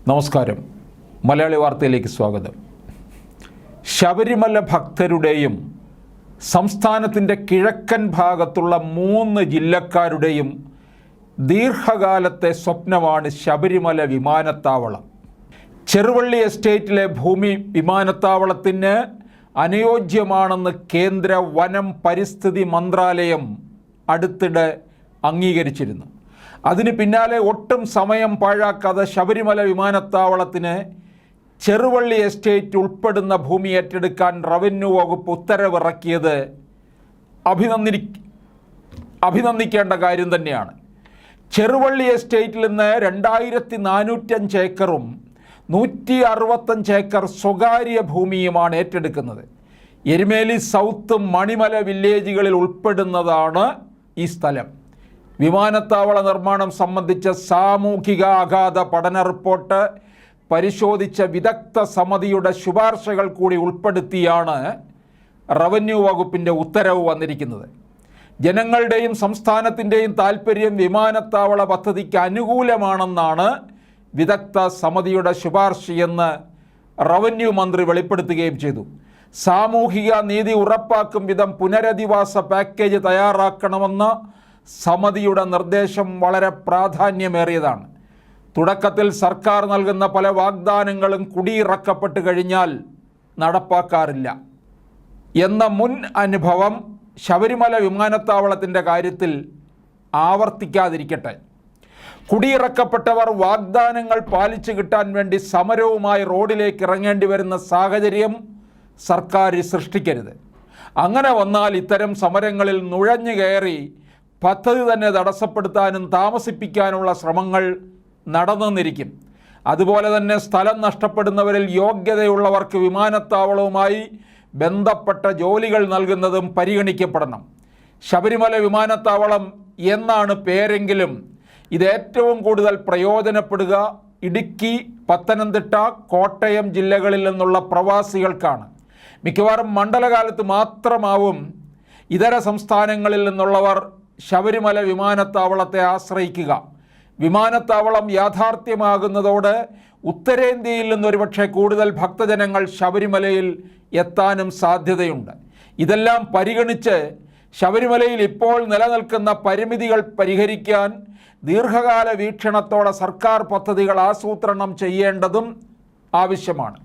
നമസ്കാരം. മലയാളി വാർത്തയിലേക്ക് സ്വാഗതം. ശബരിമല ഭക്തരുടെയും സംസ്ഥാനത്തിൻ്റെ കിഴക്കൻ ഭാഗത്തുള്ള 3 ജില്ലക്കാരുടെയും ദീർഘകാലത്തെ സ്വപ്നമാണ് ശബരിമല വിമാനത്താവളം. ചെറുവള്ളി എസ്റ്റേറ്റിലെ ഭൂമി വിമാനത്താവളത്തിന് അനുയോജ്യമാണെന്ന് കേന്ദ്ര വനം പരിസ്ഥിതി മന്ത്രാലയം അടുത്തിടെ അംഗീകരിച്ചിരുന്നു. അതിന് പിന്നാലെ ഒട്ടും സമയം പാഴാക്കാതെ ശബരിമല വിമാനത്താവളത്തിന് ചെറുവള്ളി എസ്റ്റേറ്റ് ഉൾപ്പെടുന്ന ഭൂമി ഏറ്റെടുക്കാൻ റവന്യൂ വകുപ്പ് ഉത്തരവിറക്കിയത് അഭിനന്ദിക്കേണ്ട കാര്യം തന്നെയാണ്. ചെറുവള്ളി എസ്റ്റേറ്റിൽ നിന്ന് 2405 ഏക്കറും 165 ഏക്കർ സ്വകാര്യ ഭൂമിയുമാണ് ഏറ്റെടുക്കുന്നത്. എരുമേലി സൗത്ത് മണിമല വില്ലേജുകളിൽ ഉൾപ്പെടുന്നതാണ് ഈ സ്ഥലം. വിമാനത്താവള നിർമ്മാണം സംബന്ധിച്ച സാമൂഹിക ആഘാത പഠന റിപ്പോർട്ട് പരിശോധിച്ച വിദഗ്ധ സമിതിയുടെ ശുപാർശകൾ കൂടി ഉൾപ്പെടുത്തിയാണ് റവന്യൂ വകുപ്പിൻ്റെ ഉത്തരവ് വന്നിരിക്കുന്നത്. ജനങ്ങളുടെയും സംസ്ഥാനത്തിൻ്റെയും താൽപ്പര്യം വിമാനത്താവള പദ്ധതിക്ക് അനുകൂലമാണെന്നാണ് വിദഗ്ധ സമിതിയുടെ ശുപാർശയെന്ന് റവന്യൂ മന്ത്രി വെളിപ്പെടുത്തുകയും ചെയ്തു. സാമൂഹിക നീതി ഉറപ്പാക്കും വിധം പുനരധിവാസ പാക്കേജ് തയ്യാറാക്കണമെന്ന സമിതിയുടെ നിർദ്ദേശം വളരെ പ്രാധാന്യമേറിയതാണ്. തുടക്കത്തിൽ സർക്കാർ നൽകുന്ന പല വാഗ്ദാനങ്ങളും കുടിയിറക്കപ്പെട്ട് കഴിഞ്ഞാൽ നടപ്പാക്കാറില്ല എന്ന മുൻ അനുഭവം ശബരിമല വിമാനത്താവളത്തിൻ്റെ കാര്യത്തിൽ ആവർത്തിക്കാതിരിക്കട്ടെ. കുടിയിറക്കപ്പെട്ടവർ വാഗ്ദാനങ്ങൾ പാലിച്ചു കിട്ടാൻ വേണ്ടി സമരവുമായി റോഡിലേക്ക് ഇറങ്ങേണ്ടി വരുന്ന സാഹചര്യം സർക്കാർ സൃഷ്ടിക്കരുത്. അങ്ങനെ വന്നാൽ ഇത്തരം സമരങ്ങളിൽ നുഴഞ്ഞു കയറി പദ്ധതി തന്നെ തടസ്സപ്പെടുത്താനും താമസിപ്പിക്കാനുള്ള ശ്രമങ്ങൾ നടന്നെന്നിരിക്കും. അതുപോലെ തന്നെ സ്ഥലം നഷ്ടപ്പെടുന്നവരിൽ യോഗ്യതയുള്ളവർക്ക് വിമാനത്താവളവുമായി ബന്ധപ്പെട്ട ജോലികൾ നൽകുന്നതും പരിഗണിക്കപ്പെടണം. ശബരിമല വിമാനത്താവളം എന്നാണ് പേരെങ്കിലും ഇത് ഏറ്റവും കൂടുതൽ പ്രയോജനപ്പെടുക ഇടുക്കി, പത്തനംതിട്ട, കോട്ടയം ജില്ലകളിൽ നിന്നുള്ള പ്രവാസികൾക്കാണ്. മിക്കവാറും മണ്ഡലകാലത്ത് മാത്രമാവും ഇതര സംസ്ഥാനങ്ങളിൽ നിന്നുള്ളവർ ശബരിമല വിമാനത്താവളത്തെ ആശ്രയിക്കുക. വിമാനത്താവളം യാഥാർത്ഥ്യമാകുന്നതോടെ ഉത്തരേന്ത്യയിൽ നിന്നൊരുപക്ഷെ കൂടുതൽ ഭക്തജനങ്ങൾ ശബരിമലയിൽ എത്താനും സാധ്യതയുണ്ട്. ഇതെല്ലാം പരിഗണിച്ച് ശബരിമലയിൽ ഇപ്പോൾ നിലനിൽക്കുന്ന പരിമിതികൾ പരിഹരിക്കാൻ ദീർഘകാല വീക്ഷണത്തോടെ സർക്കാർ പദ്ധതികൾ ആസൂത്രണം ചെയ്യേണ്ടതും ആവശ്യമാണ്.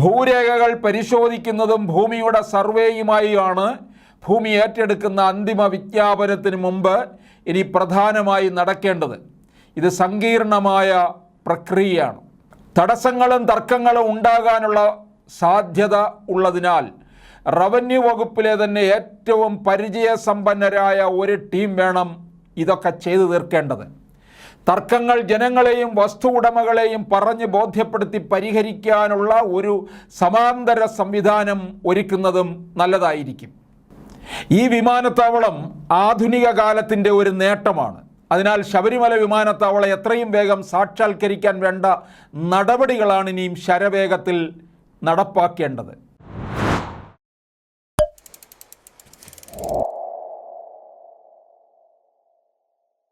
ഭൂരേഖകൾ പരിശോധിക്കുന്നതും ഭൂമിയുടെ സർവേയുമായാണ് ഭൂമി ഏറ്റെടുക്കുന്ന അന്തിമ വിജ്ഞാപനത്തിന് മുമ്പ് ഇനി പ്രധാനമായി നടക്കേണ്ടത്. ഇത് സങ്കീർണമായ പ്രക്രിയയാണ്. തടസ്സങ്ങളും തർക്കങ്ങളും ഉണ്ടാകാനുള്ള സാധ്യത ഉള്ളതിനാൽ റവന്യൂ വകുപ്പിലെ തന്നെ ഏറ്റവും പരിചയസമ്പന്നരായ ഒരു ടീം വേണം ഇതൊക്കെ ചെയ്തു തീർക്കേണ്ടത്. തർക്കങ്ങൾ ജനങ്ങളെയും വസ്തു ഉടമകളെയും പറഞ്ഞ് ബോധ്യപ്പെടുത്തി പരിഹരിക്കാനുള്ള ഒരു സമാന്തര സംവിധാനം ഒരുക്കുന്നതും നല്ലതായിരിക്കും. ഈ വിമാനത്താവളം ആധുനിക കാലത്തിൻ്റെ ഒരു നേട്ടമാണ്. അതിനാൽ ശബരിമല വിമാനത്താവളം എത്രയും വേഗം സാക്ഷാത്കരിക്കാൻ വേണ്ട നടപടികളാണ് ഇനിയും ശരവേഗത്തിൽ നടപ്പാക്കേണ്ടത്.